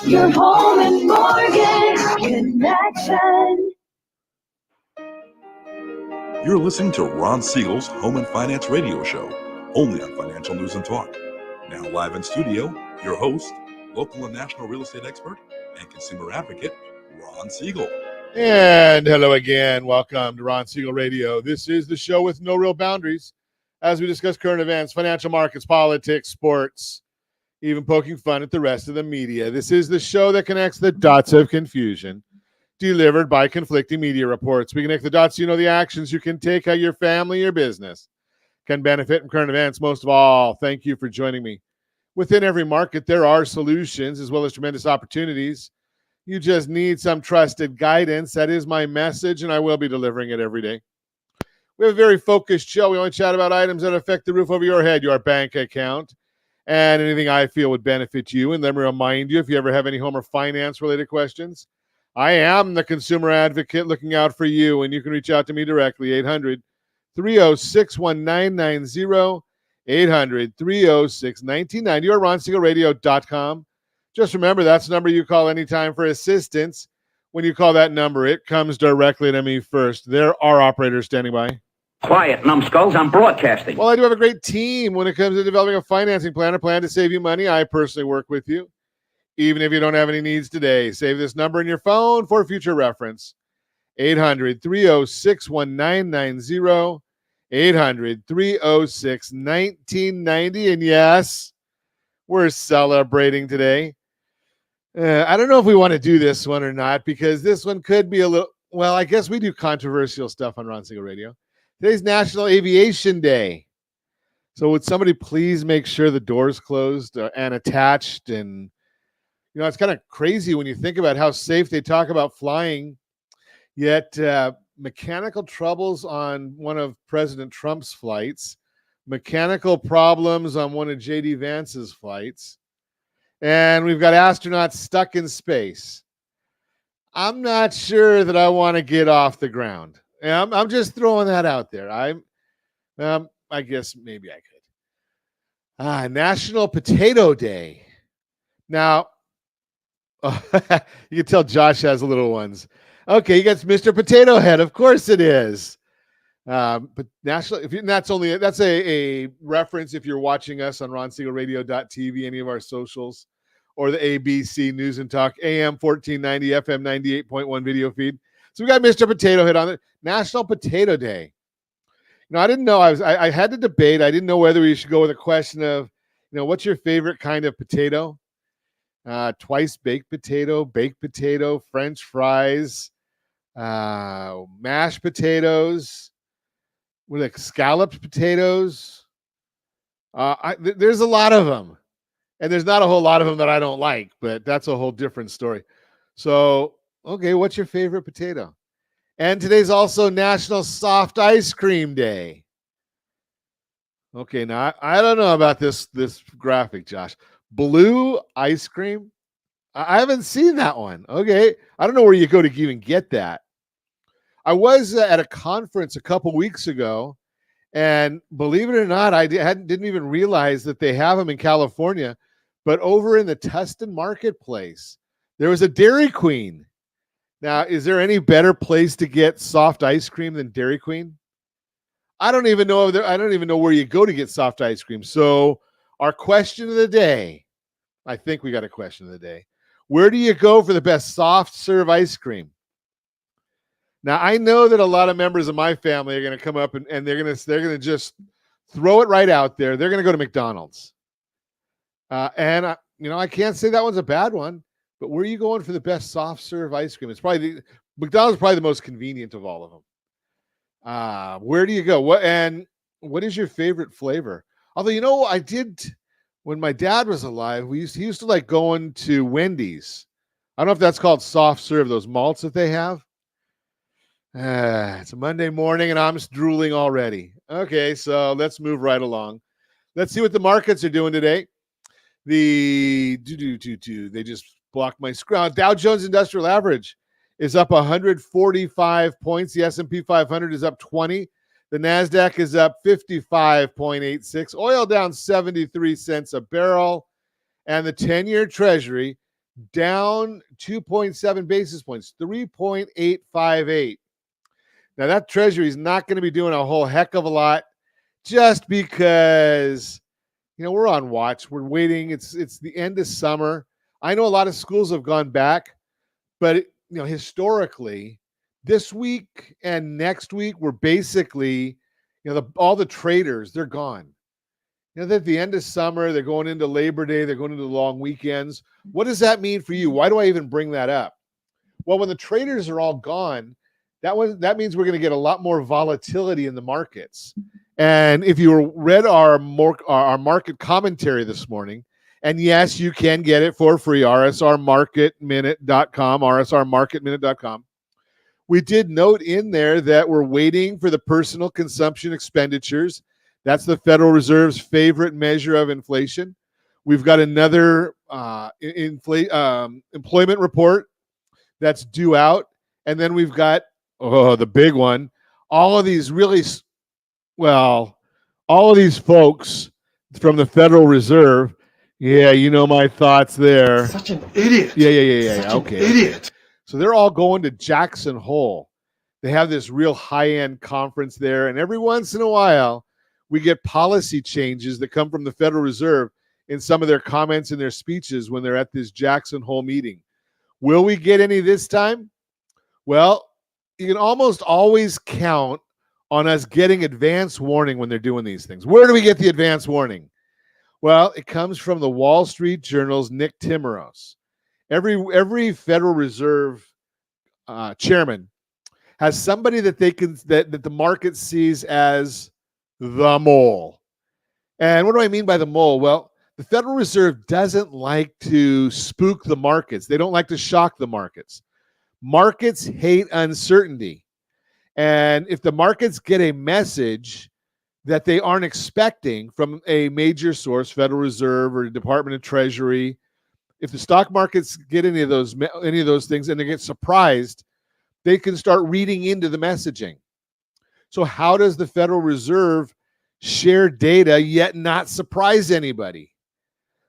Your home and mortgage connection. You're listening to Ron Siegel's Home and Finance Radio Show, only on Financial News and Talk. Now live in studio, your host, local and national real estate expert and consumer advocate, Ron Siegel. And hello again. Welcome to Ron Siegel Radio. This is the show with no real boundaries as we discuss current events, financial markets, politics, sports, even poking fun at the rest of the media. This is the show that connects the dots of confusion delivered by conflicting media reports. We connect the dots so you know the actions you can take, how your family, your business can benefit from current events. Most of all, thank you for joining me. Within every market, there are solutions as well as tremendous opportunities. You just need some trusted guidance. That is my message, and I will be delivering it every day. We have a very focused show. We only chat about items that affect the roof over your head, your bank account, and anything I feel would benefit you. And let me remind you, if you ever have any home or finance-related questions, I am the consumer advocate looking out for you, and you can reach out to me directly, 800-306-1990, 800-306-1990, or RonSiegelRadio.com. Just remember, that's the number you call anytime for assistance. When you call that number, it comes directly to me first. There are operators standing by. Quiet, numbskulls, I'm broadcasting. Well, I do have a great team when it comes to developing a financing plan, a plan to save you money. I personally work with you, even if you don't have any needs today. Save this number in your phone for future reference. 800-306-1990, 800-306-1990. And yes, we're celebrating today. I don't know if we want to do this one or not, because this one could be a little, well, I guess we do controversial stuff on Ron Siegel Radio. Today's National Aviation Day. So would somebody please make sure the door's closed and attached? And, you know, it's kind of crazy when you think about how safe they talk about flying, yet mechanical troubles on one of President Trump's flights, mechanical problems on one of J.D. Vance's flights, and we've got astronauts stuck in space. I'm not sure that I want to get off the ground. I'm just throwing that out there. I guess maybe I could. National Potato Day. Now, you can tell Josh has little ones. Okay, he gets Mr. Potato Head. Of course it is. But national, that's a reference if you're watching us on RonSiegelRadio.tv, any of our socials, or the ABC News and Talk AM 1490 FM 98.1 video feed. So we got Mr. Potato Head on it. National Potato Day. You know, I didn't know I had to debate. I didn't know whether we should go with a question of, you know, what's your favorite kind of potato? Twice baked potato, French fries, mashed potatoes, with like scalloped potatoes. There's a lot of them, and there's not a whole lot of them that I don't like, but that's a whole different story. So, okay, what's your favorite potato? And today's also National Soft Ice Cream Day. Okay, now I don't know about this graphic, Josh. Blue ice cream? I haven't seen that one. Okay, I don't know where you go to even get that. I was at a conference a couple weeks ago, and believe it or not, I didn't even realize that they have them in California. But over in the Tustin Marketplace, there was a Dairy Queen. Now, is there any better place to get soft ice cream than Dairy Queen? I don't even know where you go to get soft ice cream. So our question of the day, I think we got a question of the day. Where do you go for the best soft serve ice cream? Now, I know that a lot of members of my family are going to come up and they're going to just throw it right out there. They're going to go to McDonald's. I can't say that one's a bad one, but where are you going for the best soft serve ice cream? McDonald's is probably the most convenient of all of them. Where do you go? What is your favorite flavor? Although, you know, I did, when my dad was alive, he used to like going to Wendy's. I don't know if that's called soft serve, those malts that they have. It's a Monday morning and I'm just drooling already. Okay, so let's move right along. Let's see what the markets are doing today. They just blocked my screen. Dow Jones Industrial Average is up 145 points. The S&P 500 is up 20. The NASDAQ is up 55.86. Oil down 73 cents a barrel. And the 10-year Treasury down 2.7 basis points, 3.858. Now, that Treasury is not going to be doing a whole heck of a lot just because, we're on watch. We're waiting. It's the end of summer. I know a lot of schools have gone back, but, historically, this week and next week, we're basically, all the traders, they're gone. At the end of summer, they're going into Labor Day, they're going into the long weekends. What does that mean for you? Why do I even bring that up? Well, when the traders are all gone, that means we're going to get a lot more volatility in the markets. And if you read our market commentary this morning, and yes, you can get it for free, rsrmarketminute.com, rsrmarketminute.com. We did note in there that we're waiting for the personal consumption expenditures. That's the Federal Reserve's favorite measure of inflation. We've got another employment report that's due out. And then we've got, the big one, all of these folks from the Federal Reserve. Yeah, my thoughts there. Such an idiot. Yeah. Okay. Idiot. So they're all going to Jackson Hole. They have this real high-end conference there. And every once in a while, we get policy changes that come from the Federal Reserve in some of their comments and their speeches when they're at this Jackson Hole meeting. Will we get any this time? Well, you can almost always count on us getting advance warning when they're doing these things. Where do we get the advance warning? Well, it comes from the Wall Street Journal's Nick Timiraos. Every Federal Reserve chairman has somebody that the market sees as the mole. And what do I mean by the mole? Well, the Federal Reserve doesn't like to spook the markets. They don't like to shock the markets. Markets hate uncertainty. And if the markets get a message that they aren't expecting from a major source, Federal Reserve or Department of Treasury, if the stock markets get any of those things and they get surprised, they can start reading into the messaging. So how does the Federal Reserve share data yet not surprise anybody?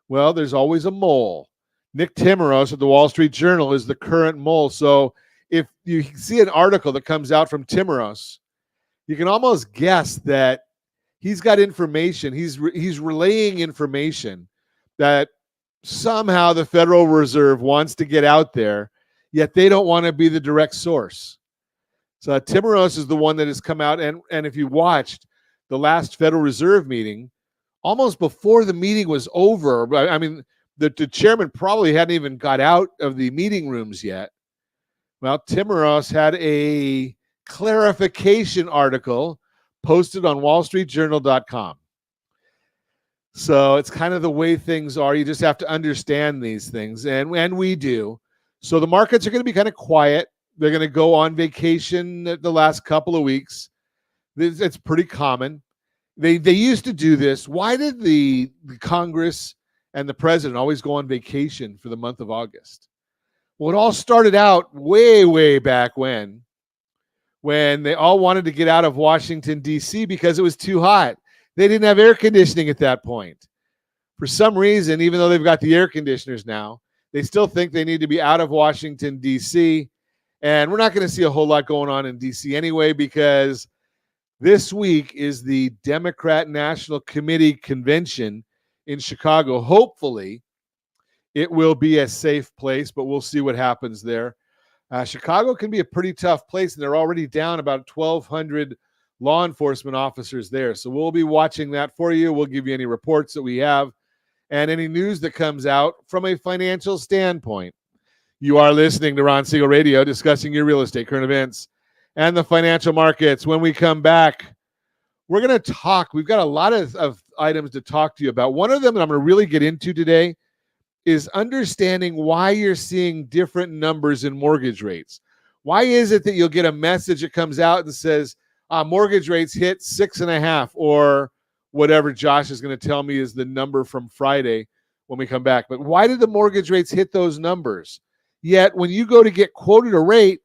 Well, there's always a mole. Nick Timiraos at the Wall Street Journal is the current mole. So if you see an article that comes out from Timiraos, you can almost guess that he's got information. He's relaying information that somehow the Federal Reserve wants to get out there, yet they don't want to be the direct source. So Timiraos is the one that has come out, and if you watched the last Federal Reserve meeting, almost before the meeting was over, I mean, the chairman probably hadn't even got out of the meeting rooms yet. Well, Timiraos had a clarification article posted on wallstreetjournal.com. So it's kind of the way things are. You just have to understand these things, and we do. So the markets are going to be kind of quiet. They're going to go on vacation the last couple of weeks. It's pretty common. They used to do this. Why did the Congress and the president always go on vacation for the month of August? Well, it all started out way, way back when they all wanted to get out of Washington, D.C. because it was too hot. They didn't have air conditioning at that point. For some reason, even though they've got the air conditioners now, they still think they need to be out of Washington, D.C., and we're not going to see a whole lot going on in D.C. anyway, because this week is the Democrat National Committee convention in Chicago. Hopefully, it will be a safe place, but we'll see what happens there. Chicago can be a pretty tough place, and they're already down about 1,200 law enforcement officers there. So we'll be watching that for you. We'll give you any reports that we have and any news that comes out from a financial standpoint. You are listening to Ron Siegel Radio, discussing your real estate, current events, and the financial markets. When we come back, we're going to talk. We've got a lot of items to talk to you about. One of them that I'm going to really get into today is understanding why you're seeing different numbers in mortgage rates. Why is it that you'll get a message that comes out and says, mortgage rates hit 6.5, or whatever Josh is going to tell me is the number from Friday when we come back. But why did the mortgage rates hit those numbers? Yet when you go to get quoted a rate,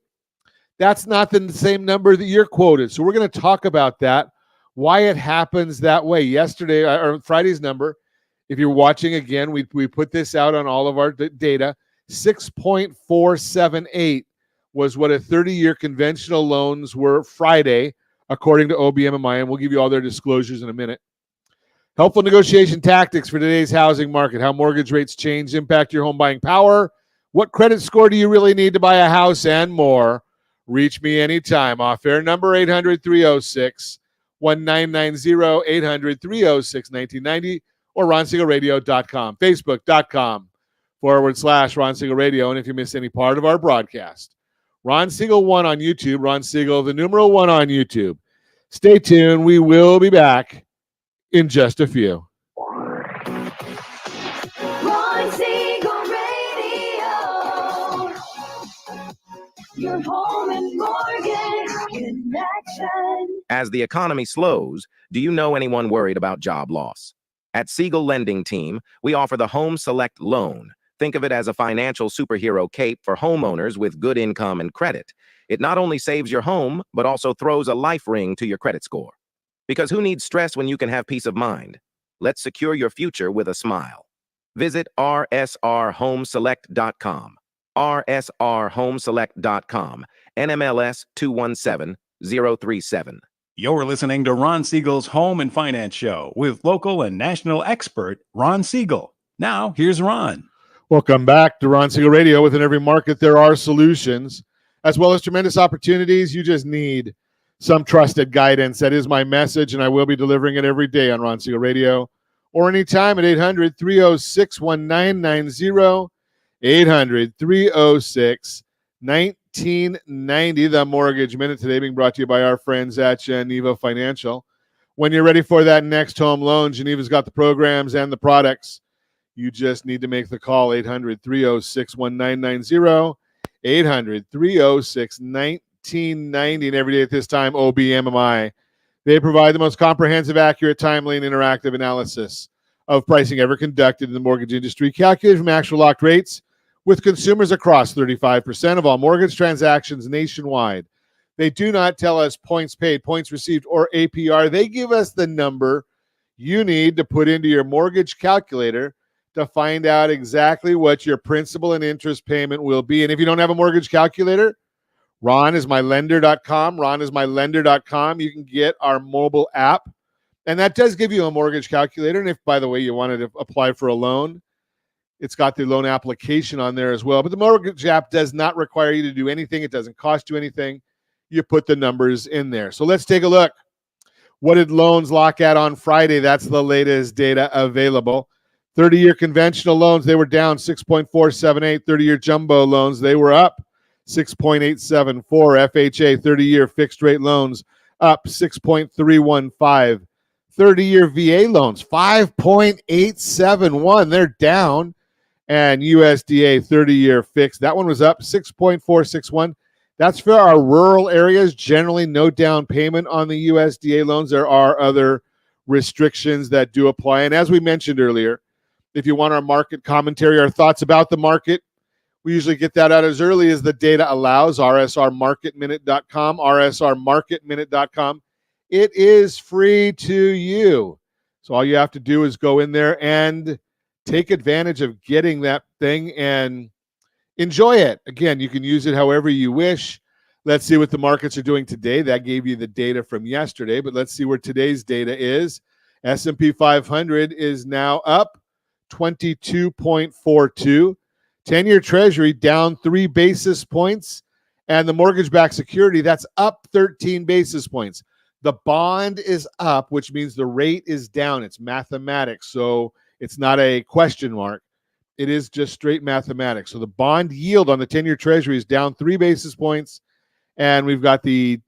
that's not the same number that you're quoted. So we're going to talk about that, why it happens that way. Yesterday, or Friday's number, if you're watching again, we put this out on all of our data. 6.478 was what a 30-year conventional loans were Friday, according to OBMMI, and we'll give you all their disclosures in a minute. Helpful negotiation tactics for today's housing market, how mortgage rates change impact your home buying power, what credit score do you really need to buy a house, and more. Reach me anytime. Off-air number 800-306-1990, 800-306-1990, or ronsiegelradio.com, facebook.com/Ron Siegel Radio. And if you miss any part of our broadcast, Ron Siegel 1 on YouTube, Ron Siegel, the numeral 1 on YouTube. Stay tuned. We will be back in just a few. Ron Siegel Radio, your home and mortgage connection. As the economy slows, do you know anyone worried about job loss? At Siegel Lending Team, we offer the Home Select Loan. Think of it as a financial superhero cape for homeowners with good income and credit. It not only saves your home, but also throws a life ring to your credit score. Because who needs stress when you can have peace of mind? Let's secure your future with a smile. Visit rsrhomeselect.com. rsrhomeselect.com. NMLS 217037. You're listening to Ron Siegel's Home and Finance Show with local and national expert Ron Siegel. Now, here's Ron. Welcome back to Ron Siegel Radio. Within every market, there are solutions, as well as tremendous opportunities. You just need some trusted guidance. That is my message, and I will be delivering it every day on Ron Siegel Radio or anytime at 800-306-1990, 800-306-1990. The Mortgage Minute today being brought to you by our friends at Geneva Financial. When you're ready for that next home loan, Geneva's got the programs and the products. You just need to make the call, 800-306-1990, 800-306-1990, and every day at this time, OBMMI. They provide the most comprehensive, accurate, timely, and interactive analysis of pricing ever conducted in the mortgage industry, calculated from actual locked rates with consumers across 35% of all mortgage transactions nationwide. They do not tell us points paid, points received, or APR. They give us the number you need to put into your mortgage calculator to find out exactly what your principal and interest payment will be. And if you don't have a mortgage calculator, ronismylender.com, ronismylender.com. You can get our mobile app, and that does give you a mortgage calculator. And if, by the way, you wanted to apply for a loan, it's got the loan application on there as well. But the mortgage app does not require you to do anything. It doesn't cost you anything. You put the numbers in there. So let's take a look. What did loans lock at on Friday? That's the latest data available. 30-year conventional loans, they were down 6.478. 30-year jumbo loans, they were up 6.874. FHA 30-year fixed-rate loans up 6.315. 30-year VA loans, 5.871. They're down. And USDA 30-year fixed, that one was up 6.461. That's for our rural areas. Generally, no down payment on the USDA loans. There are other restrictions that do apply. And as we mentioned earlier, if you want our market commentary, our thoughts about the market, we usually get that out as early as the data allows, rsrmarketminute.com, rsrmarketminute.com. It is free to you. So all you have to do is go in there and take advantage of getting that thing and enjoy it. Again, you can use it however you wish. Let's see what the markets are doing today. That gave you the data from yesterday, but let's see where today's data is. S&P 500 is now up 22.42. 10-year Treasury down 3 basis points. And the mortgage-backed security, that's up 13 basis points. The bond is up, which means the rate is down. It's mathematics, so it's not a question mark. It is just straight mathematics. So the bond yield on the 10-year Treasury is down 3 basis points, and we've got the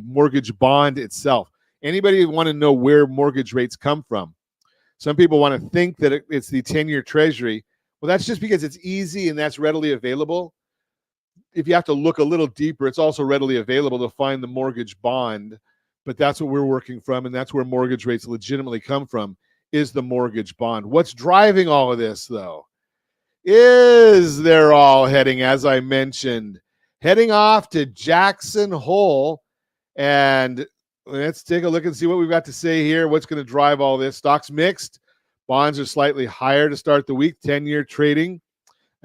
mortgage bond itself. Anybody want to know where mortgage rates come from? Some people want to think that it's the 10-year Treasury. Well, that's just because it's easy and that's readily available. If you have to look a little deeper, it's also readily available to find the mortgage bond, but that's what we're working from, and that's where mortgage rates legitimately come from, is the mortgage bond. What's driving all of this, though, is they're all heading, as I mentioned, heading off to Jackson Hole. And let's take a look and see what we've got to say here. What's going to drive all this? Stocks mixed. Bonds are slightly higher to start the week. 10-year trading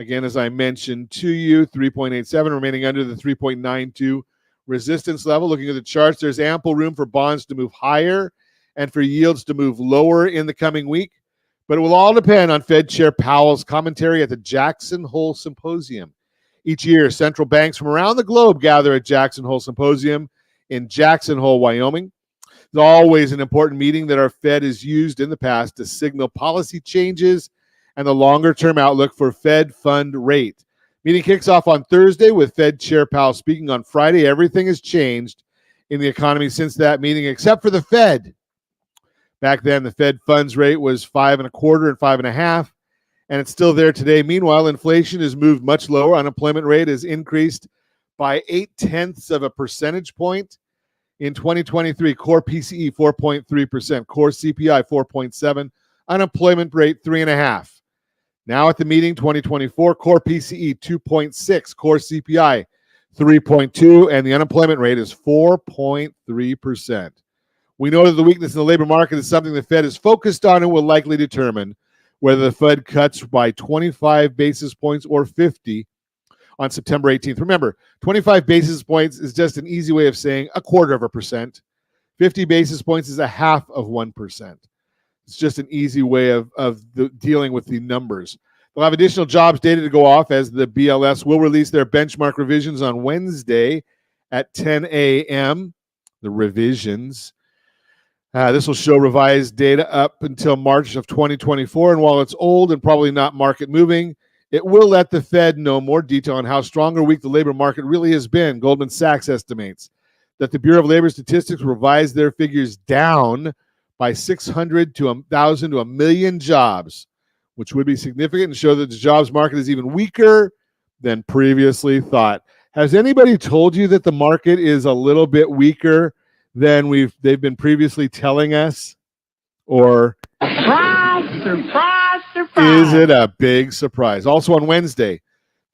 Again, as I mentioned to you, 3.87 remaining under the 3.92 resistance level. Looking at the charts, there's ample room for bonds to move higher and for yields to move lower in the coming week. But it will all depend on Fed Chair Powell's commentary at the Jackson Hole Symposium. Each year, central banks from around the globe gather at Jackson Hole Symposium in Jackson Hole, Wyoming. It's always an important meeting that our Fed has used in the past to signal policy changes and the longer-term outlook for Fed fund rate. Meeting kicks off on Thursday with Fed Chair Powell speaking on Friday. Everything has changed in the economy since that meeting, except for the Fed. Back then, the Fed funds rate was 5.25 and 5.5, and it's still there today. Meanwhile, inflation has moved much lower. Unemployment rate has increased by 0.8 of a percentage point. In 2023, core PCE 4.3%, core CPI 4.7%, unemployment rate 3.5%. Now at the meeting, 2024, core PCE 2.6%, core CPI 3.2%, and the unemployment rate is 4.3%. We know that the weakness in the labor market is something the Fed is focused on and will likely determine whether the Fed cuts by 25 basis points or 50 on September 18th. Remember, 25 basis points is just an easy way of saying 0.25%. 50 basis points is 0.5%. It's just an easy way of dealing with the numbers. They'll have additional jobs data to go off as the BLS will release their benchmark revisions on Wednesday at 10 a.m. The revisions. This will show revised data up until March of 2024. And while it's old and probably not market moving, it will let the Fed know more detail on how strong or weak the labor market really has been. Goldman Sachs estimates that the Bureau of Labor Statistics revised their figures down by 600 to 1,000 to 1 million jobs, which would be significant and show that the jobs market is even weaker than previously thought. Has anybody told you that the market is a little bit weaker than they've been previously telling us? Or surprise, is it a big surprise? Also on Wednesday,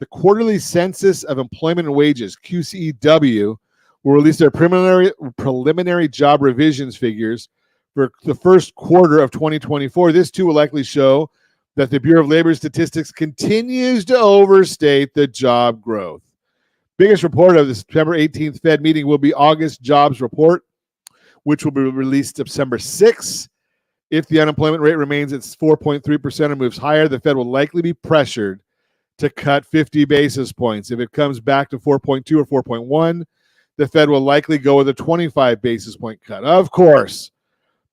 the quarterly census of employment and wages, QCEW, will release their preliminary job revisions figures for the first quarter of 2024. This too will likely show that the Bureau of Labor Statistics continues to overstate the job growth. Biggest report of the September 18th Fed meeting will be August jobs report, which will be released September 6th. If the unemployment rate remains at 4.3% or moves higher, the Fed will likely be pressured to cut 50 basis points. If it comes back to 4.2 or 4.1, the Fed will likely go with a 25 basis point cut. Of course,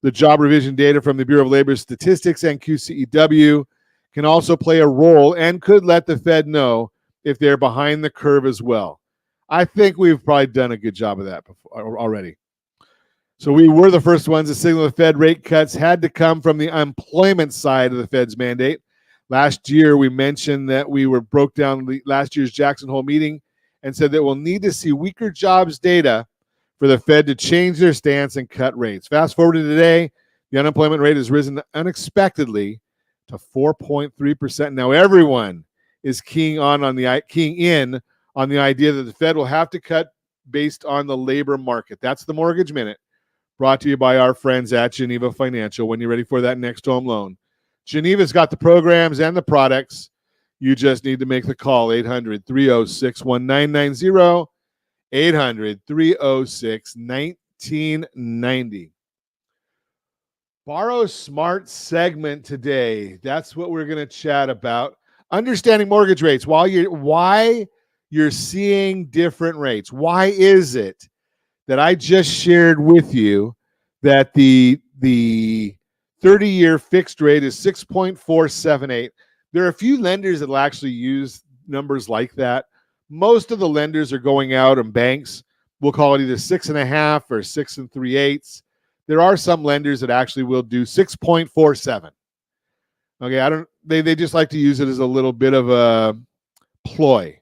the job revision data from the Bureau of Labor Statistics and QCEW can also play a role and could let the Fed know if they're behind the curve as well. I think we've probably done a good job of that before, already. So we were the first ones to signal the Fed rate cuts had to come from the employment side of the Fed's mandate. Last year, we mentioned that we broke down last year's Jackson Hole meeting and said that we'll need to see weaker jobs data for the Fed to change their stance and cut rates. Fast forward to today, the unemployment rate has risen unexpectedly to 4.3%. Now everyone is keying in on the idea that the Fed will have to cut based on the labor market. That's the Mortgage Minute, brought to you by our friends at Geneva Financial. When you're ready for that next home loan, Geneva's got the programs and the products. You just need to make the call, 800-306-1990, 800-306-1990. Borrow Smart segment today. That's what we're going to chat about. Understanding mortgage rates. Why you're seeing different rates. Why is it that I just shared with you that the 30-year fixed rate is 6.478? There are a few lenders that will actually use numbers like that. Most of the lenders are going out, and banks will call it either 6.5 or 6 3/8. There are some lenders that actually will do 6.47. Okay, they just like to use it as a little bit of a ploy.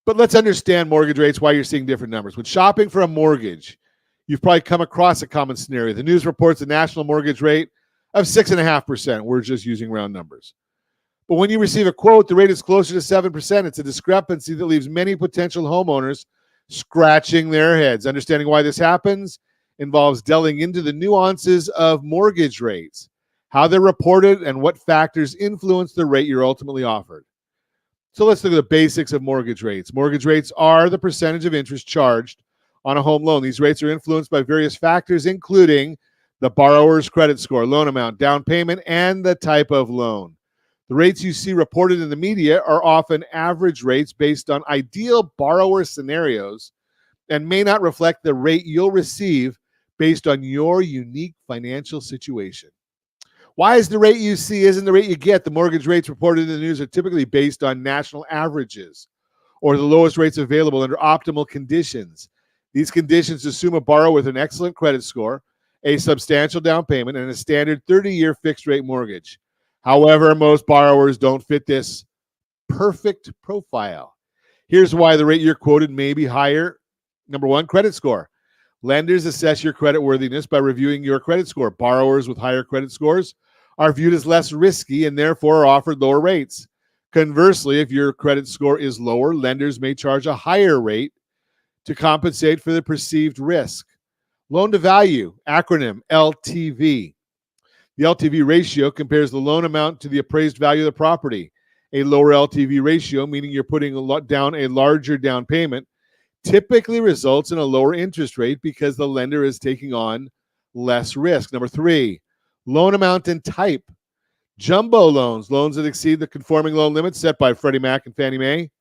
But let's understand mortgage rates, why you're seeing different numbers. When shopping for a mortgage, you've probably come across a common scenario. The news reports a national mortgage rate of 6.5%. We're just using round numbers. But when you receive a quote, the rate is closer to 7%. It's a discrepancy that leaves many potential homeowners scratching their heads. Understanding why this happens involves delving into the nuances of mortgage rates, how they're reported, and what factors influence the rate you're ultimately offered. So let's look at the basics of mortgage rates. Mortgage rates are the percentage of interest charged on a home loan. These rates are influenced by various factors, including the borrower's credit score, loan amount, down payment, and the type of loan. The rates you see reported in the media are often average rates based on ideal borrower scenarios and may not reflect the rate you'll receive based on your unique financial situation. Why is the rate you see isn't the rate you get? The mortgage rates reported in the news are typically based on national averages or the lowest rates available under optimal conditions. These conditions assume a borrower with an excellent credit score, a substantial down payment, and a standard 30-year fixed rate mortgage. However, most borrowers don't fit this perfect profile. Here's why the rate you're quoted may be higher. Number one, credit score. Lenders assess your credit worthiness by reviewing your credit score. Borrowers with higher credit scores are viewed as less risky and therefore are offered lower rates. Conversely, if your credit score is lower, lenders may charge a higher rate to compensate for the perceived risk. Loan to value, acronym LTV. The LTV ratio compares the loan amount to the appraised value of the property. A lower LTV ratio, meaning you're putting down a larger down payment, typically results in a lower interest rate because the lender is taking on less risk. Number three, loan amount and type. Jumbo loans, loans that exceed the conforming loan limits set by Freddie Mac and Fannie Mae,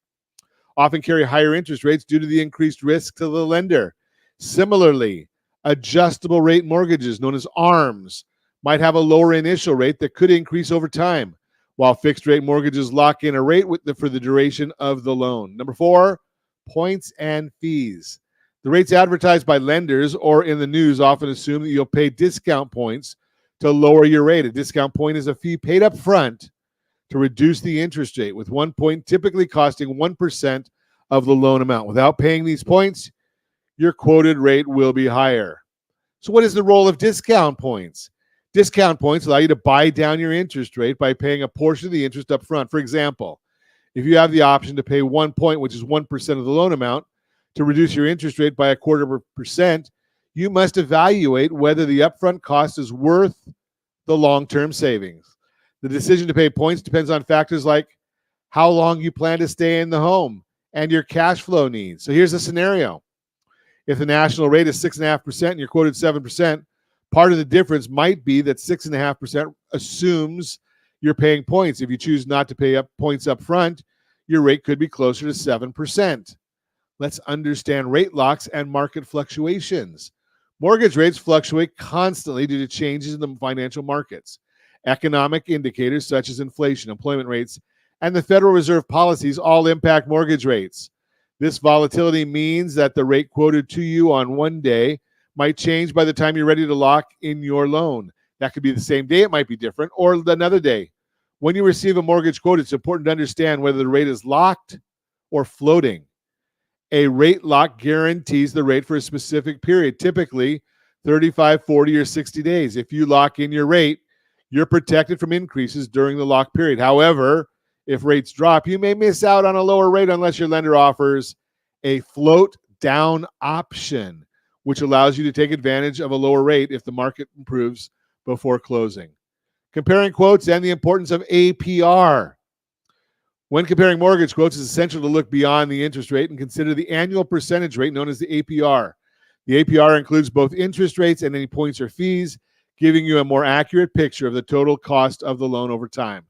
often carry higher interest rates due to the increased risk to the lender. Similarly, adjustable rate mortgages, known as ARMs, might have a lower initial rate that could increase over time, while fixed rate mortgages lock in a rate for the duration of the loan. Number four, points and fees. The rates advertised by lenders or in the news often assume that you'll pay discount points to lower your rate. A discount point is a fee paid up front to reduce the interest rate, with 1 point typically costing 1% of the loan amount. Without paying these points, your quoted rate will be higher. So what is the role of discount points? Discount points allow you to buy down your interest rate by paying a portion of the interest up front. For example, if you have the option to pay 1 point, which is 1% of the loan amount, to reduce your interest rate by 0.25%, you must evaluate whether the upfront cost is worth the long-term savings. The decision to pay points depends on factors like how long you plan to stay in the home and your cash flow needs. So here's a scenario. If the national rate is 6.5% and you're quoted 7%, part of the difference might be that 6.5% assumes you're paying points. If you choose not to pay points up front, your rate could be closer to 7%. Let's understand rate locks and market fluctuations. Mortgage rates fluctuate constantly due to changes in the financial markets. Economic indicators such as inflation, employment rates, and the Federal Reserve policies all impact mortgage rates. This volatility means that the rate quoted to you on one day might change by the time you're ready to lock in your loan. That could be the same day, it might be different, or another day. When you receive a mortgage quote, it's important to understand whether the rate is locked or floating. A rate lock guarantees the rate for a specific period, typically 35, 40, or 60 days. If you lock in your rate, you're protected from increases during the lock period. However, if rates drop, you may miss out on a lower rate unless your lender offers a float down option, which allows you to take advantage of a lower rate if the market improves before closing. Comparing quotes and the importance of APR. When comparing mortgage quotes, it's essential to look beyond the interest rate and consider the annual percentage rate known as the APR. The APR includes both interest rates and any points or fees, giving you a more accurate picture of the total cost of the loan over time.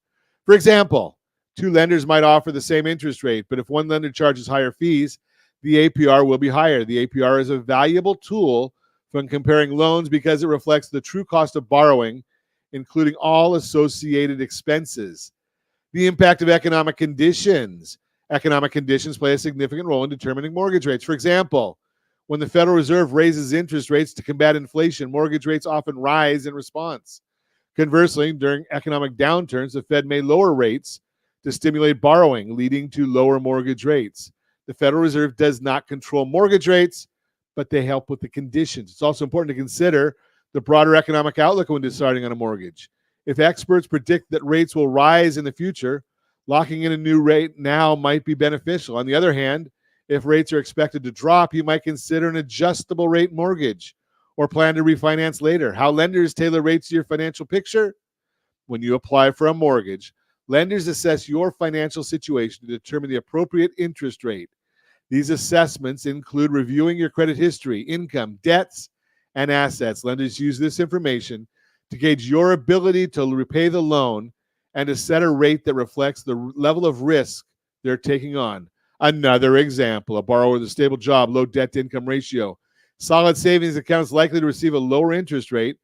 For example, two lenders might offer the same interest rate, but if one lender charges higher fees, the APR will be higher. The APR is a valuable tool when comparing loans because it reflects the true cost of borrowing, including all associated expenses. The impact of economic conditions. Economic conditions play a significant role in determining mortgage rates. For example, when the Federal Reserve raises interest rates to combat inflation, mortgage rates often rise in response. Conversely, during economic downturns, the Fed may lower rates to stimulate borrowing, leading to lower mortgage rates. The Federal Reserve does not control mortgage rates, but they help with the conditions. It's also important to consider the broader economic outlook when deciding on a mortgage. If experts predict that rates will rise in the future, locking in a new rate now might be beneficial. On the other hand, if rates are expected to drop, you might consider an adjustable rate mortgage or plan to refinance later. How lenders tailor rates to your financial picture? When you apply for a mortgage, Lenders assess your financial situation to determine the appropriate interest rate. These assessments include reviewing your credit history, income, debts, and assets. Lenders use this information to gauge your ability to repay the loan and to set a rate that reflects the level of risk they're taking on. Another example, a borrower with a stable job, low debt-to-income ratio, solid savings accounts likely to receive a lower interest rate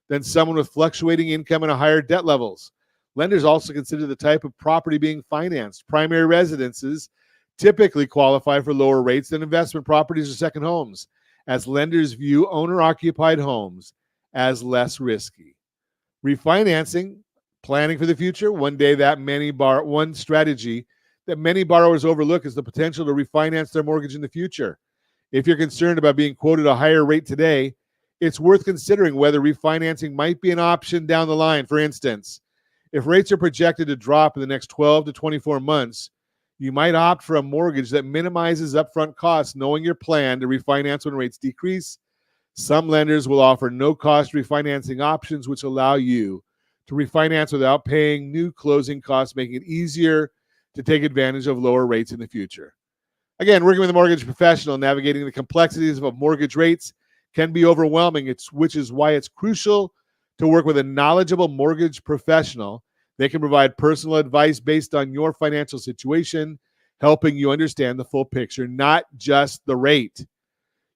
than someone with fluctuating income and a higher debt levels. Lenders also consider the type of property being financed. Primary residences typically qualify for lower rates than investment properties or second homes, as lenders view owner-occupied homes as less risky. Refinancing, planning for the future, one strategy that many borrowers overlook is the potential to refinance their mortgage in the future. If you're concerned about being quoted a higher rate today, it's worth considering whether refinancing might be an option down the line. For instance, if rates are projected to drop in the next 12 to 24 months, you might opt for a mortgage that minimizes upfront costs, knowing your plan to refinance when rates decrease. Some lenders will offer no-cost refinancing options, which allow you to refinance without paying new closing costs, making it easier to take advantage of lower rates in the future. Again, working with a mortgage professional, navigating the complexities of mortgage rates can be overwhelming, which is why it's crucial to work with a knowledgeable mortgage professional. They can provide personal advice based on your financial situation, helping you understand the full picture, not just the rate.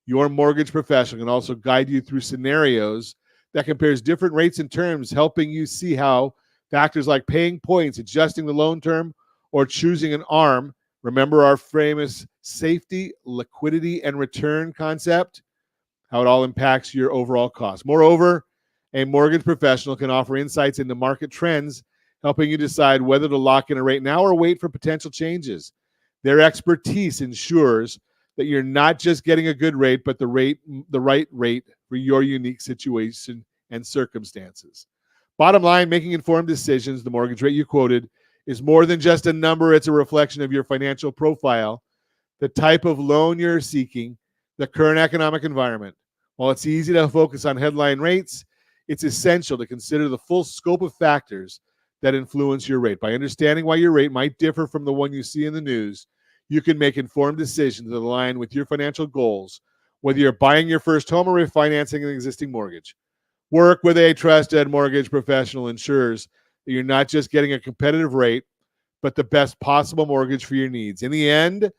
Your mortgage professional can also guide you through scenarios that compares different rates and terms, helping you see how factors like paying points, adjusting the loan term, or choosing an ARM. Remember our famous safety, liquidity, and return concept? How it all impacts your overall cost. Moreover, a mortgage professional can offer insights into market trends, helping you decide whether to lock in a rate now or wait for potential changes. Their expertise ensures that you're not just getting a good rate, but the right rate for your unique situation and circumstances. Bottom line, making informed decisions, the mortgage rate you quoted is more than just a number. It's a reflection of your financial profile, the type of loan you're seeking, the current economic environment. While it's easy to focus on headline rates, it's essential to consider the full scope of factors that influence your rate. By understanding why your rate might differ from the one you see in the news, you can make informed decisions that align with your financial goals, whether you're buying your first home or refinancing an existing mortgage. Work with a trusted mortgage professional ensures that you're not just getting a competitive rate, but the best possible mortgage for your needs. In the end,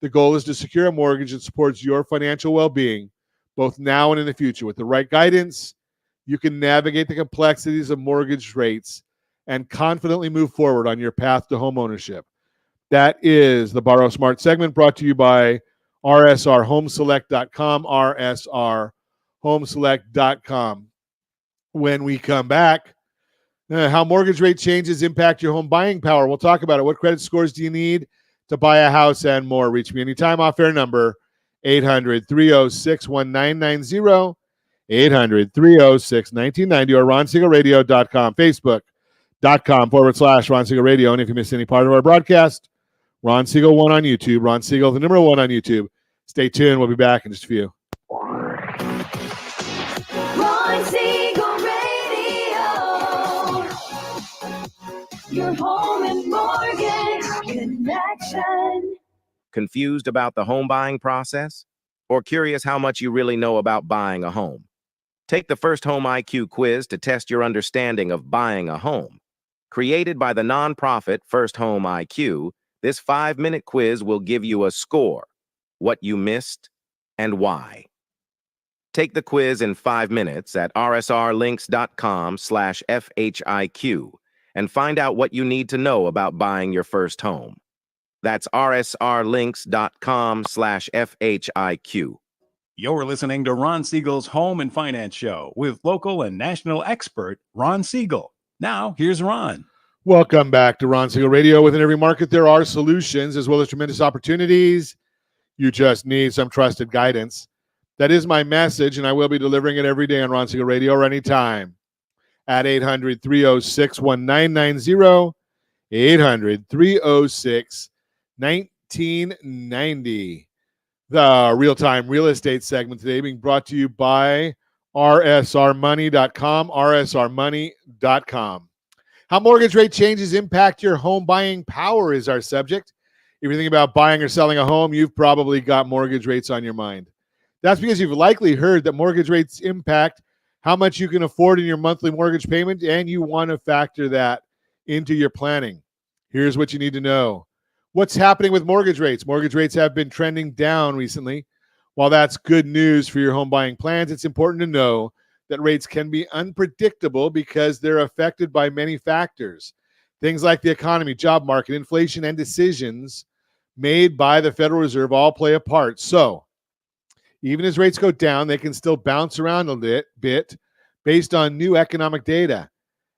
the goal is to secure a mortgage that supports your financial well-being, both now and in the future. With the right guidance, you can navigate the complexities of mortgage rates and confidently move forward on your path to home ownership. That is the Borrow Smart segment, brought to you by rsrhomeselect.com, rsrhomeselect.com. When we come back, how mortgage rate changes impact your home buying power. We'll talk about it. What credit scores do you need to buy a house and more? Reach me anytime. Off-air number 800-306-1990, 800-306-1990, or ronsiegelradio.com, facebook.com/Ron Siegel Radio. And if you miss any part of our broadcast, Ron Siegel 1 on YouTube. Ron Siegel, the number 1 on YouTube. Stay tuned. We'll be back in just a few. Ron Siegel Radio, your home and mortgage connection. Confused about the home buying process? Or curious how much you really know about buying a home? Take the First Home IQ quiz to test your understanding of buying a home. Created by the nonprofit First Home IQ, this 5-minute quiz will give you a score, what you missed, and why. Take the quiz in 5 minutes at rsrlinks.com/FHIQ and find out what you need to know about buying your first home. That's rsrlinks.com/FHIQ. You're listening to Ron Siegel's Home and Finance Show with local and national expert Ron Siegel. Now, here's Ron. Welcome back to Ron Siegel Radio. Within every market, there are solutions as well as tremendous opportunities. You just need some trusted guidance. That is my message, and I will be delivering it every day on Ron Siegel Radio or anytime at 800-306-1990, 800-306-1990. The real-time real estate segment today being brought to you by rsrmoney.com, rsrmoney.com. How mortgage rate changes impact your home buying power is our subject. If you think about buying or selling a home, you've probably got mortgage rates on your mind. That's because you've likely heard that mortgage rates impact how much you can afford in your monthly mortgage payment, and you want to factor that into your planning. Here's what you need to know. What's happening with mortgage rates? Mortgage rates have been trending down recently. While that's good news for your home buying plans, it's important to know that rates can be unpredictable because they're affected by many factors. Things like the economy, job market, inflation, and decisions made by the Federal Reserve all play a part. So, even as rates go down, they can still bounce around a bit based on new economic data.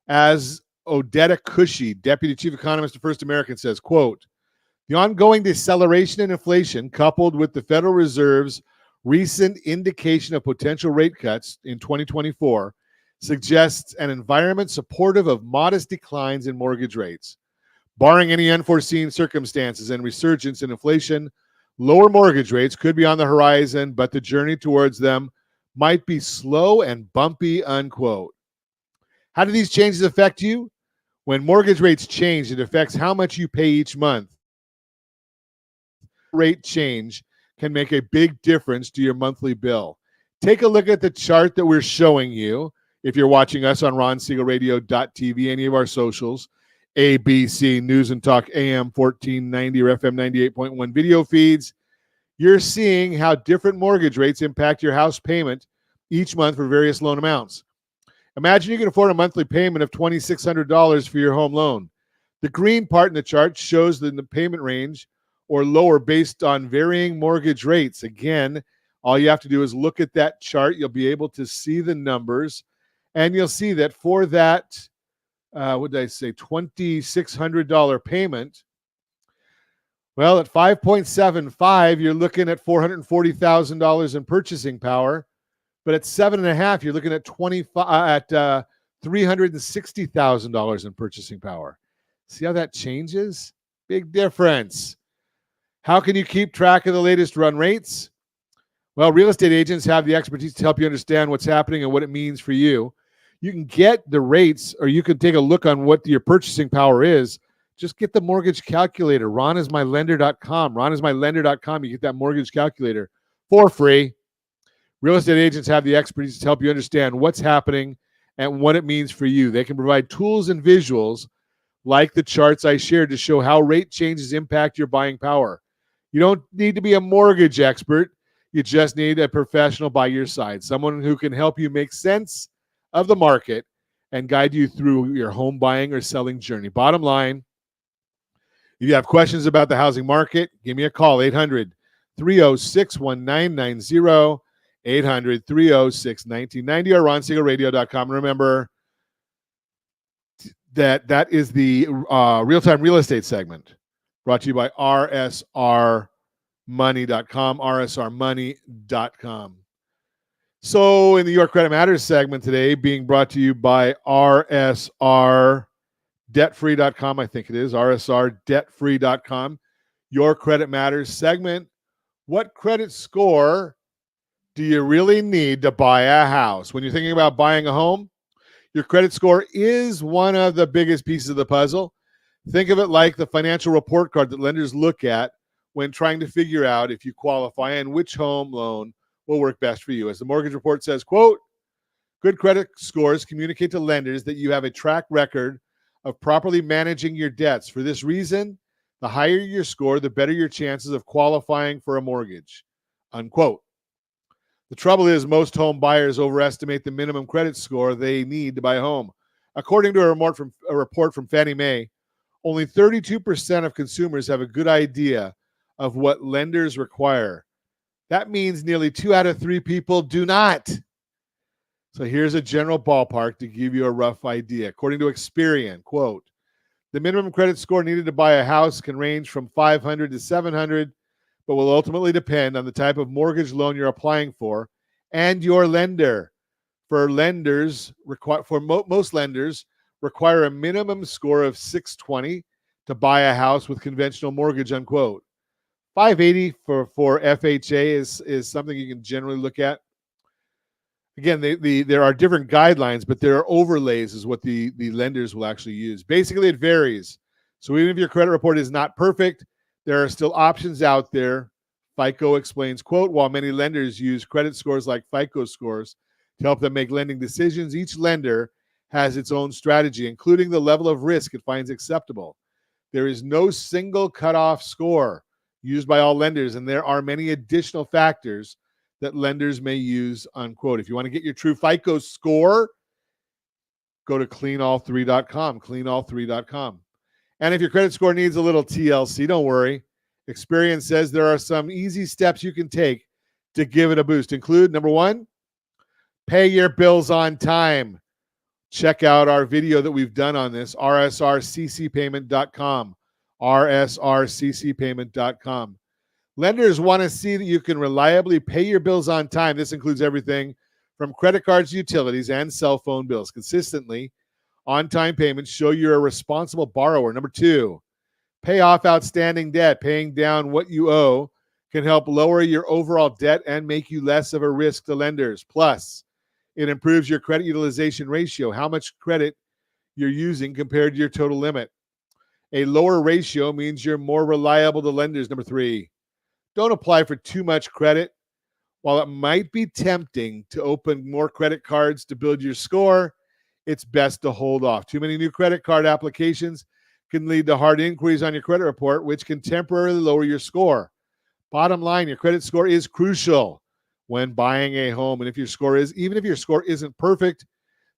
As Odetta Cushy, Deputy Chief Economist of First American, says, quote, the ongoing deceleration in inflation, coupled with the Federal Reserve's recent indication of potential rate cuts in 2024, suggests an environment supportive of modest declines in mortgage rates. Barring any unforeseen circumstances and resurgence in inflation, lower mortgage rates could be on the horizon, but the journey towards them might be slow and bumpy, unquote. How do these changes affect you? When mortgage rates change, it affects how much you pay each month. Rate change can make a big difference to your monthly bill. Take a look at the chart that we're showing you. If you're watching us on RonSiegelRadio.tv, any of our socials, ABC, News and Talk, AM 1490 or FM 98.1 video feeds, you're seeing how different mortgage rates impact your house payment each month for various loan amounts. Imagine you can afford a monthly payment of $2,600 for your home loan. The green part in the chart shows the payment range or lower based on varying mortgage rates. Again, all you have to do is look at that chart. You'll be able to see the numbers, and you'll see that for that, what did I say, $2,600 payment, well, at 5.75, you're looking at $440,000 in purchasing power, but at 7.5, you're looking at $360,000 in purchasing power. See how that changes? Big difference. How can you keep track of the latest run rates? Well, real estate agents have the expertise to help you understand what's happening and what it means for you. You can get the rates, or you can take a look on what your purchasing power is. Just get the mortgage calculator. RonIsMyLender.com. RonIsMyLender.com. You get that mortgage calculator for free. Real estate agents have the expertise to help you understand what's happening and what it means for you. They can provide tools and visuals like the charts I shared to show how rate changes impact your buying power. You don't need to be a mortgage expert. You just need a professional by your side, someone who can help you make sense of the market and guide you through your home buying or selling journey. Bottom line, if you have questions about the housing market, give me a call, 800-306-1990, 800-306-1990, or RonSiegelRadio.com. Remember that is the real-time real estate segment brought to you by rsrmoney.com, rsrmoney.com. So in the Your Credit Matters segment today, being brought to you by rsrdebtfree.com, I think it is, rsrdebtfree.com, Your Credit Matters segment. What credit score do you really need to buy a house? When you're thinking about buying a home, your credit score is one of the biggest pieces of the puzzle. Think of it like the financial report card that lenders look at when trying to figure out if you qualify and which home loan will work best for you. As the mortgage report says, quote, good credit scores communicate to lenders that you have a track record of properly managing your debts. For this reason, the higher your score, the better your chances of qualifying for a mortgage, unquote. The trouble is most home buyers overestimate the minimum credit score they need to buy a home. According to a report from Fannie Mae, only 32% of consumers have a good idea of what lenders require. That means nearly 2 out of 3 people do not. So here's a general ballpark to give you a rough idea. According to Experian, quote, the minimum credit score needed to buy a house can range from 500 to 700, but will ultimately depend on the type of mortgage loan you're applying for and your lender. Most lenders require a minimum score of 620 to buy a house with conventional mortgage, unquote. 580 for FHA is something you can generally look at. Again, there are different guidelines, but there are overlays is what the lenders will actually use. Basically, it varies. So even if your credit report is not perfect, there are still options out there. FICO explains, quote, while many lenders use credit scores like FICO scores to help them make lending decisions, each lender has its own strategy, including the level of risk it finds acceptable. There is no single cutoff score used by all lenders, and there are many additional factors that lenders may use, unquote. If you want to get your true FICO score, go to cleanall3.com, cleanall3.com. And if your credit score needs a little TLC, don't worry. Experience says there are some easy steps you can take to give it a boost. Include, number one, pay your bills on time. Check out our video that we've done on this, rsrccpayment.com, rsrccpayment.com. Lenders want to see that you can reliably pay your bills on time. This includes everything from credit cards, utilities, and cell phone bills. Consistently, on-time payments show you're a responsible borrower. Number two, pay off outstanding debt. Paying down what you owe can help lower your overall debt and make you less of a risk to lenders. Plus, it improves your credit utilization ratio, how much credit you're using compared to your total limit. A lower ratio means you're more reliable to lenders. Number three, don't apply for too much credit. While it might be tempting to open more credit cards to build your score, it's best to hold off. Too many new credit card applications can lead to hard inquiries on your credit report, which can temporarily lower your score. Bottom line, your credit score is crucial when buying a home. And if your score is, even if your score isn't perfect,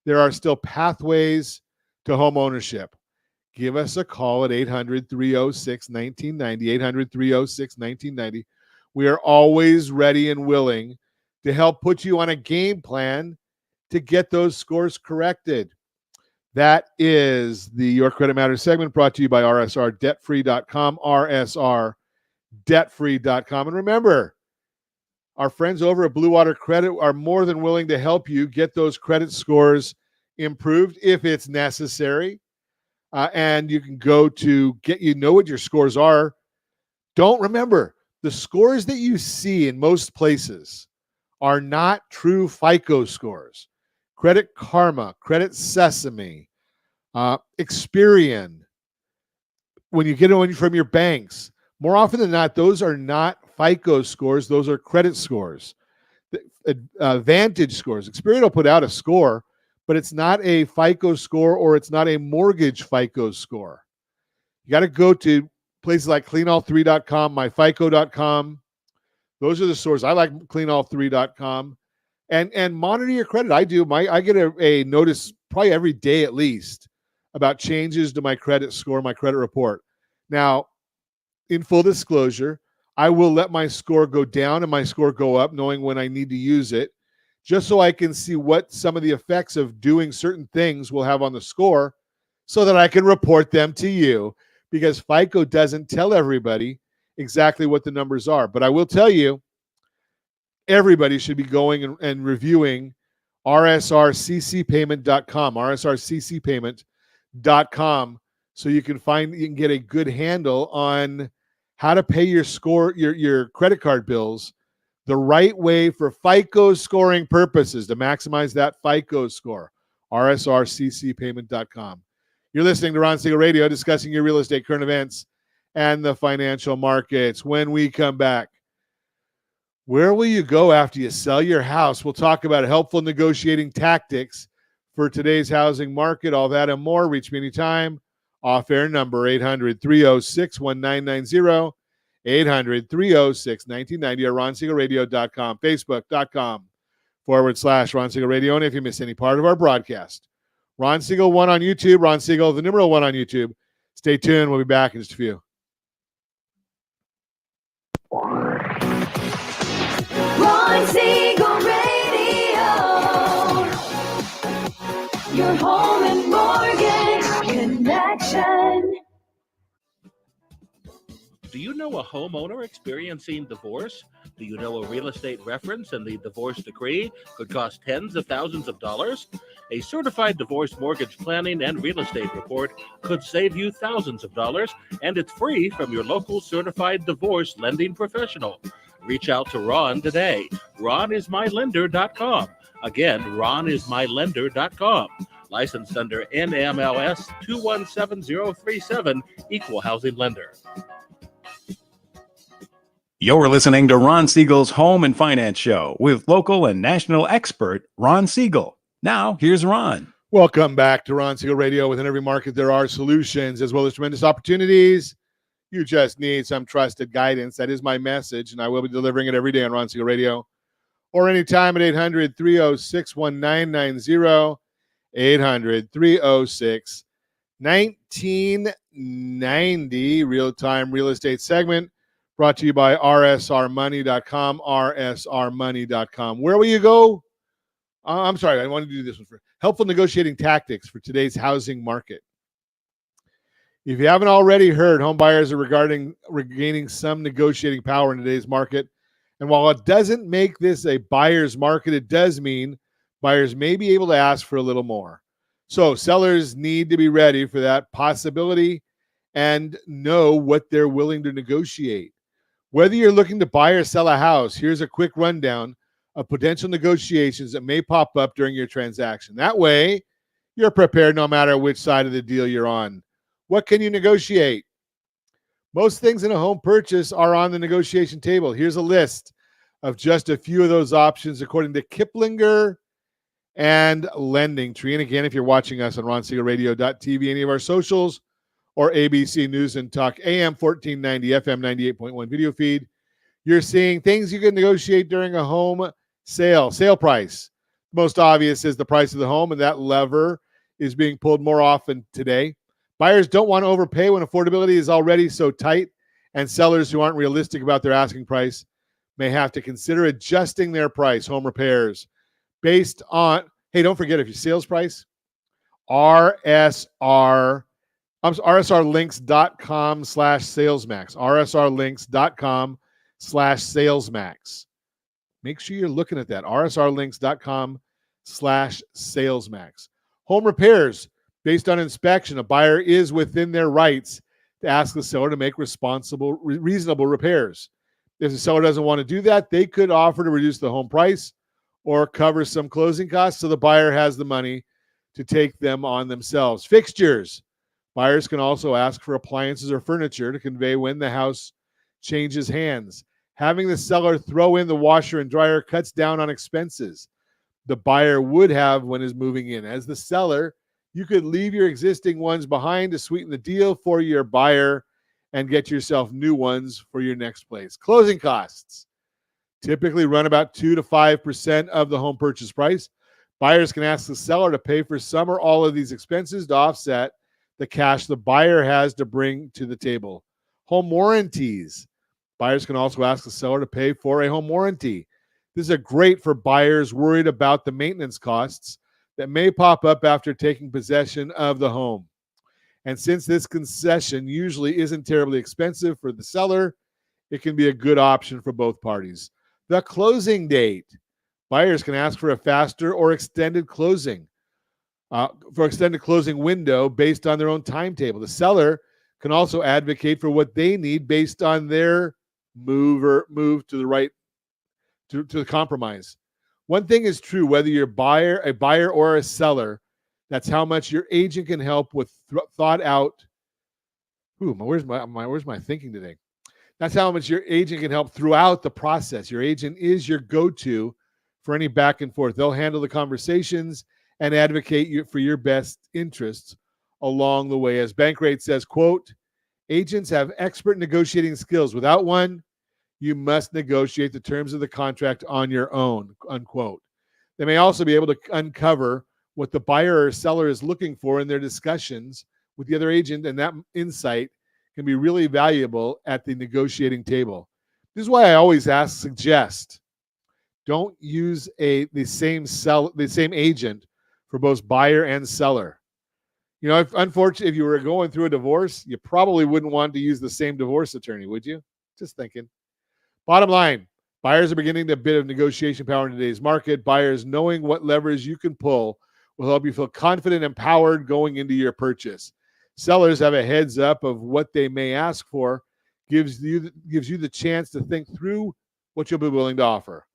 there are still pathways to home ownership. Give us a call at 800-306-1990, 800-306-1990. We are always ready and willing to help put you on a game plan to get those scores corrected. That is the Your Credit Matters segment brought to you by rsrdebtfree.com, rsrdebtfree.com. And remember, our friends over at Blue Water Credit are more than willing to help you get those credit scores improved if it's necessary. And you can go to know what your scores are. Don't remember, the scores that you see in most places are not true FICO scores. Credit Karma, Credit Sesame, Experian, when you get one from your banks, more often than not, those are not FICO scores. Those are credit scores. Vantage scores. Experian will put out a score, but it's not a FICO score or it's not a mortgage FICO score. You got to go to places like cleanall3.com, myfico.com. Those are the sources. I like cleanall3.com. And monitor your credit. I do. I get a notice probably every day at least about changes to my credit score, my credit report. Now, in full disclosure, I will let my score go down and my score go up, knowing when I need to use it, just so I can see what some of the effects of doing certain things will have on the score so that I can report them to you, because FICO doesn't tell everybody exactly what the numbers are. But I will tell you, everybody should be going and reviewing rsrccpayment.com, rsrccpayment.com, so you can get a good handle on how to pay your score, your credit card bills the right way for FICO scoring purposes to maximize that FICO score. rsrccpayment.com. You're listening to Ron Siegel Radio, discussing your real estate current events and the financial markets. When we come back, where will you go after you sell your house? We'll talk about helpful negotiating tactics for today's housing market, all that and more. Reach me anytime. Off-air number 800-306-1990, 800-306-1990, or ronsiegelradio.com, facebook.com/Ron Siegel Radio. And if you miss any part of our broadcast, Ron Siegel 1 on YouTube, Ron Siegel, the numeral 1 on YouTube. Stay tuned. We'll be back in just a few. Ron Siegel Radio, your home and mortgage connection. Do you know a homeowner experiencing divorce? Do you know a real estate reference and the divorce decree could cost tens of thousands of dollars? A certified divorce mortgage planning and real estate report could save you thousands of dollars, and it's free from your local certified divorce lending professional. Reach out to Ron today. RonIsMyLender.com. Again, ronismylender.com. Licensed under NMLS 217037, Equal Housing Lender. You're listening to Ron Siegel's Home and Finance Show with local and national expert Ron Siegel. Now, here's Ron. Welcome back to Ron Siegel Radio. Within every market, there are solutions as well as tremendous opportunities. You just need some trusted guidance. That is my message, and I will be delivering it every day on Ron Siegel Radio or anytime at 800-306-1990, 800-306-1990, real-time real estate segment brought to you by rsrmoney.com, rsrmoney.com. Where will you go? I'm sorry, I wanted to do this one for helpful negotiating tactics for today's housing market. If you haven't already heard, home buyers are regaining some negotiating power in today's market. And while it doesn't make this a buyer's market, it does mean buyers may be able to ask for a little more. So sellers need to be ready for that possibility and know what they're willing to negotiate. Whether you're looking to buy or sell a house, here's a quick rundown of potential negotiations that may pop up during your transaction. That way, you're prepared no matter which side of the deal you're on. What can you negotiate? Most things in a home purchase are on the negotiation table. Here's a list of just a few of those options according to Kiplinger and Lending Tree. And again, if you're watching us on ronsiegelradio.tv, any of our socials, or ABC News and Talk, AM 1490, FM 98.1 video feed, you're seeing things you can negotiate during a home sale. Sale price. Most obvious is the price of the home, and that lever is being pulled more often today. Buyers don't want to overpay when affordability is already so tight, and sellers who aren't realistic about their asking price may have to consider adjusting their price. Home repairs based on, hey, don't forget, if your sales price, rsrlinks.com/salesmax, rsrlinks.com/salesmax. Make sure you're looking at that, rsrlinks.com/salesmax. Home repairs based on inspection. A buyer is within their rights to ask the seller to make reasonable repairs. If the seller doesn't want to do that, they could offer to reduce the home price or cover some closing costs so the buyer has the money to take them on themselves. Fixtures. Buyers can also ask for appliances or furniture to convey when the house changes hands. Having the seller throw in the washer and dryer cuts down on expenses the buyer would have when is moving in. As the seller, you could leave your existing ones behind to sweeten the deal for your buyer and get yourself new ones for your next place. Closing costs typically run about 2 to 5% of the home purchase price. Buyers can ask the seller to pay for some or all of these expenses to offset the cash the buyer has to bring to the table. Home warranties. Buyers can also ask the seller to pay for a home warranty. This is great for buyers worried about the maintenance costs that may pop up after taking possession of the home. And since this concession usually isn't terribly expensive for the seller, it can be a good option for both parties. The closing date. Buyers can ask for a faster or extended closing window based on their own timetable. The seller can also advocate for what they need based on their move to the right to the compromise. One thing is true, whether you're a buyer or a seller, that's how much your agent can help with thought out. Where's my thinking today? That's how much your agent can help throughout the process. Your agent is your go-to for any back and forth. They'll handle the conversations and advocate for your best interests along the way. As Bankrate says, quote, agents have expert negotiating skills. Without one, you must negotiate the terms of the contract on your own, unquote. They may also be able to uncover what the buyer or seller is looking for in their discussions with the other agent, and that insight can be really valuable at the negotiating table. This is why I always suggest, don't use the same agent for both buyer and seller. You know, if you were going through a divorce, you probably wouldn't want to use the same divorce attorney, would you? Just thinking. Bottom line, buyers are beginning a bit of negotiation power in today's market. Buyers knowing what levers you can pull will help you feel confident and empowered going into your purchase. Sellers have a heads up of what they may ask for, gives you the chance to think through what you'll be willing to offer.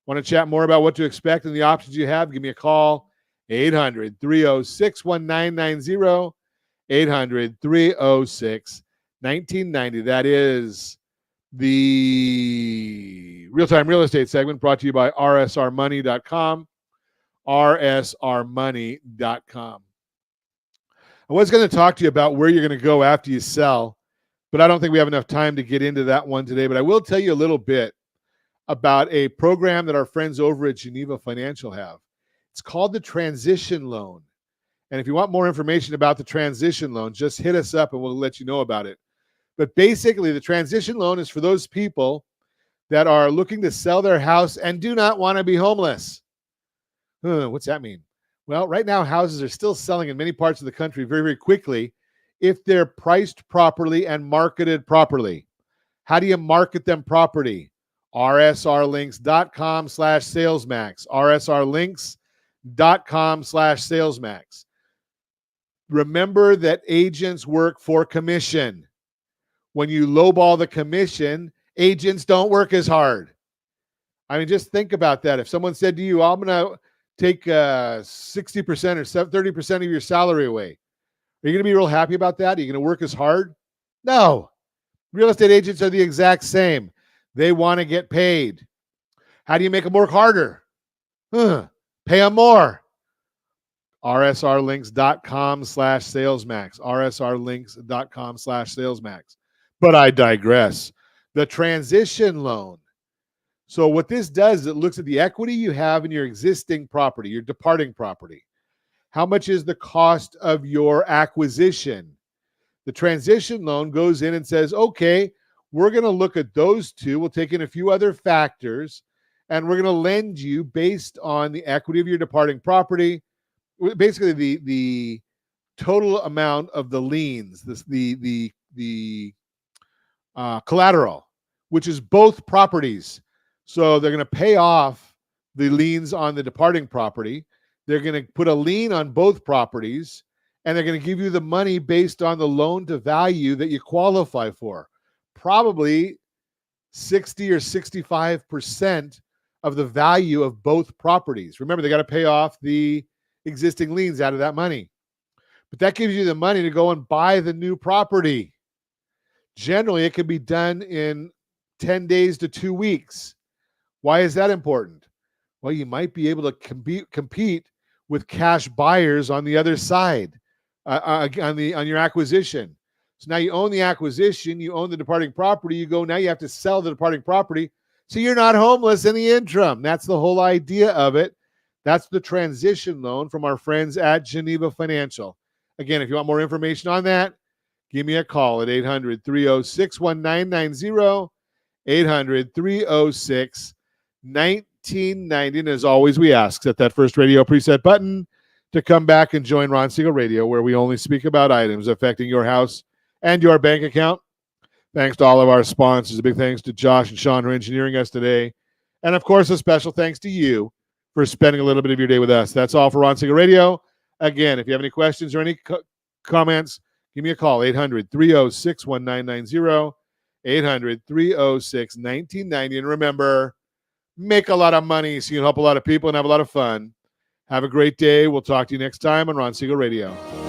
Want to chat more about what to expect and the options you have? Give me a call, 800-306-1990, 800-306-1990. That is the real-time real estate segment brought to you by rsrmoney.com, rsrmoney.com. I was going to talk to you about where you're going to go after you sell, but I don't think we have enough time to get into that one today. But I will tell you a little bit about a program that our friends over at Geneva Financial have. It's called the Transition Loan. And if you want more information about the Transition Loan, just hit us up and we'll let you know about it. But basically, the Transition Loan is for those people that are looking to sell their house and do not want to be homeless. What's that mean? Well, right now, houses are still selling in many parts of the country very, very quickly if they're priced properly and marketed properly. How do you market them properly? rsrlinks.com/salesmax. rsrlinks.com/salesmax. Remember that agents work for commission. When you lowball the commission, agents don't work as hard. I mean, just think about that. If someone said to you, I'm going to take 60% or 30% of your salary away, are you going to be real happy about that? Are you going to work as hard? No. Real estate agents are the exact same. They want to get paid. How do you make them work harder? Pay them more. rsrlinks.com/salesmax. rsrlinks.com/salesmax. But I digress. The transition loan. So what this does is it looks at the equity you have in your existing property, your departing property. How much is the cost of your acquisition? The transition loan goes in and says, okay, we're going to look at those two. We'll take in a few other factors, and we're going to lend you based on the equity of your departing property, basically the total amount of the liens, the collateral, which is both properties. So they're going to pay off the liens on the departing property. They're going to put a lien on both properties, and they're going to give you the money based on the loan to value that you qualify for. Probably 60 or 65% of the value of both properties. Remember, they got to pay off the existing liens out of that money. But that gives you the money to go and buy the new property. Generally, it can be done in 10 days to 2 weeks. Why is that important? Well, you might be able to compete with cash buyers on the other side, on your acquisition. So now you own the acquisition, you own the departing property, now you have to sell the departing property, so you're not homeless in the interim. That's the whole idea of it. That's the transition loan from our friends at Geneva Financial. Again, if you want more information on that, give me a call at 800-306-1990, 800-306-1990. And as always, we ask, set that first radio preset button to come back and join Ron Siegel Radio, where we only speak about items affecting your house and your bank account. Thanks to all of our sponsors. A big thanks to Josh and Sean who are engineering us today. And of course, a special thanks to you for spending a little bit of your day with us. That's all for Ron Siegel Radio. Again, if you have any questions or any comments, give me a call, 800-306-1990, 800-306-1990. And remember, make a lot of money so you can help a lot of people and have a lot of fun. Have a great day. We'll talk to you next time on Ron Siegel Radio.